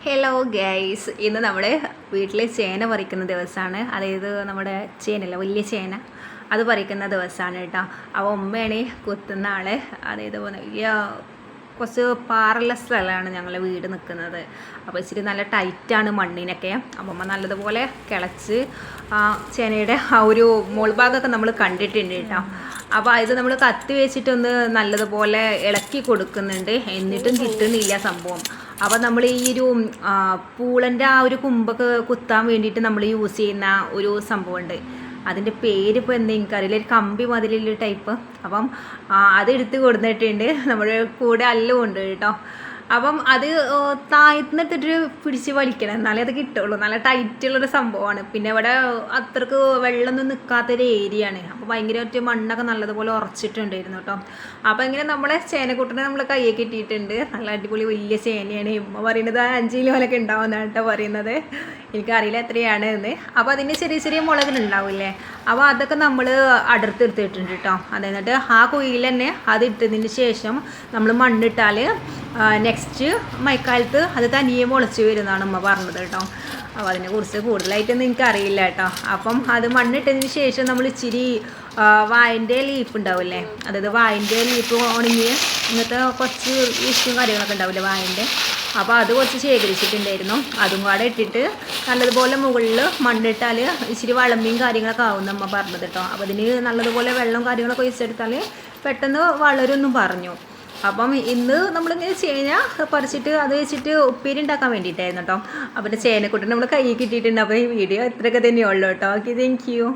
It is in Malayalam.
ഹലോ ഗൈസ്, ഇന്ന് നമ്മുടെ വീട്ടിൽ ചേന പറിക്കുന്ന ദിവസമാണ്. അതായത് നമ്മുടെ ചേനല്ല, വലിയ ചേന അത് പറിക്കുന്ന ദിവസമാണ് കേട്ടോ. അപ്പോൾ ഉമ്മയാണ് കുത്തുന്ന ആൾ. അതായത് വലിയ കുറച്ച് പാറുള്ള സ്ഥലമാണ് ഞങ്ങളെ വീട് നിൽക്കുന്നത്. അപ്പോൾ ഇച്ചിരി നല്ല ടൈറ്റാണ് മണ്ണിനൊക്കെ. അപ്പം അമ്മ നല്ലതുപോലെ കിളച്ച് ചേനയുടെ ആ ഒരു മോൾ ഭാഗമൊക്കെ നമ്മൾ കണ്ടിട്ടുണ്ട് കേട്ടോ. അപ്പോൾ ഇത് നമ്മൾ കത്തി വെച്ചിട്ടൊന്ന് നല്ലതുപോലെ ഇളക്കി കൊടുക്കുന്നുണ്ട്, എന്നിട്ടും കിട്ടുന്നില്ല സംഭവം. അപ്പോൾ നമ്മൾ ഈ ഒരു പൂളൻ്റെ ആ ഒരു കുമ്പൊക്കെ കുത്താൻ വേണ്ടിയിട്ട് നമ്മൾ യൂസ് ചെയ്യുന്ന ഒരു സംഭവമുണ്ട്. അതിൻ്റെ പേരിപ്പോൾ എന്താ എനിക്കറിയില്ല, ഒരു കമ്പി മതിലുള്ള ടൈപ്പ്. അപ്പം അതെടുത്ത് കൊടുത്തിട്ടുണ്ട്. നമ്മുടെ കൂടെ അല്ലും ഉണ്ട് കേട്ടോ. അപ്പം അത് താഴ്ന്നിട്ടിട്ട് പിടിച്ച് വലിക്കണം, എന്നാലേ അത് കിട്ടുള്ളൂ. നല്ല ടൈറ്റുള്ളൊരു സംഭവമാണ്. പിന്നെ ഇവിടെ അത്രക്ക് വെള്ളമൊന്നും നിൽക്കാത്തൊരു ഏരിയയാണ്. അപ്പോൾ ഭയങ്കരമായിട്ട് മണ്ണൊക്കെ നല്ലതുപോലെ ഉറച്ചിട്ടുണ്ടായിരുന്നു കേട്ടോ. അപ്പോൾ ഇങ്ങനെ നമ്മളെ ചേനക്കൂട്ടിനെ നമ്മൾ കയ്യെ കിട്ടിയിട്ടുണ്ട്. നല്ല അടിപൊളി വലിയ ചേനയാണ്. ഉമ്മ പറയുന്നത് 5 കിലോയിലൊക്കെ ഉണ്ടാവുന്നതാണ് കേട്ടോ പറയുന്നത്. എനിക്കറിയില്ല എത്രയാണ് എന്ന്. അപ്പോൾ അതിന് ചെറിയ ചെറിയ മുളകിലുണ്ടാവില്ലേ, അപ്പോൾ അതൊക്കെ നമ്മൾ അടർത്തെടുത്തിട്ടുണ്ട് കേട്ടോ. എന്നിട്ട് ആ കുഴിയിൽ തന്നെ അത് ഇട്ടതിന് ശേഷം നമ്മൾ മണ്ണിട്ടാൽ നെക്സ്റ്റ് മഴക്കാലത്ത് അത് തനിയെ മുളച്ച് വരുന്നതാണ് ഉമ്മ പറഞ്ഞത് കേട്ടോ. അപ്പോൾ അതിനെക്കുറിച്ച് കൂടുതലായിട്ടൊന്നും എനിക്കറിയില്ല കേട്ടോ. അപ്പം അത് മണ്ണിട്ടതിന് ശേഷം നമ്മൾ ഇച്ചിരി വായൻ്റെ ലീഫ് ഉണ്ടാവില്ലേ, അതായത് വായൻ്റെ ലീഫ് ഉണങ്ങിയ ഇങ്ങനത്തെ കുറച്ച് ഇഷ്ടും കാര്യങ്ങളൊക്കെ ഉണ്ടാവില്ലേ വായൻ്റെ, അപ്പോൾ അത് കുറച്ച് ശേഖരിച്ചിട്ടുണ്ടായിരുന്നു. അതും കൂടെ ഇട്ടിട്ട് നല്ലതുപോലെ മുകളിൽ മണ്ണിട്ടാൽ ഇച്ചിരി വളമ്പിയും കാര്യങ്ങളൊക്കെ ആവും നമ്മ പറഞ്ഞത് കേട്ടോ. അപ്പോൾ അതിന് നല്ലതുപോലെ വെള്ളം കാര്യങ്ങളൊക്കെ ഒഴിച്ചെടുത്താൽ പെട്ടെന്ന് വളരുമെന്നും പറഞ്ഞു. അപ്പം ഇന്ന് നമ്മളിങ്ങനെ ചേന പറിച്ചിട്ട് അത് വെച്ചിട്ട് ഉപ്പേരി ഉണ്ടാക്കാൻ വേണ്ടിയിട്ടായിരുന്നു കേട്ടോ. അപ്പോൾ ചേനക്കുട്ടൻ നമ്മൾ കൈ കിട്ടിയിട്ടുണ്ട്. അപ്പോൾ ഈ വീഡിയോ ഇത്രയൊക്കെ തന്നെയുള്ളൂ കേട്ടോ. Okay, thank you.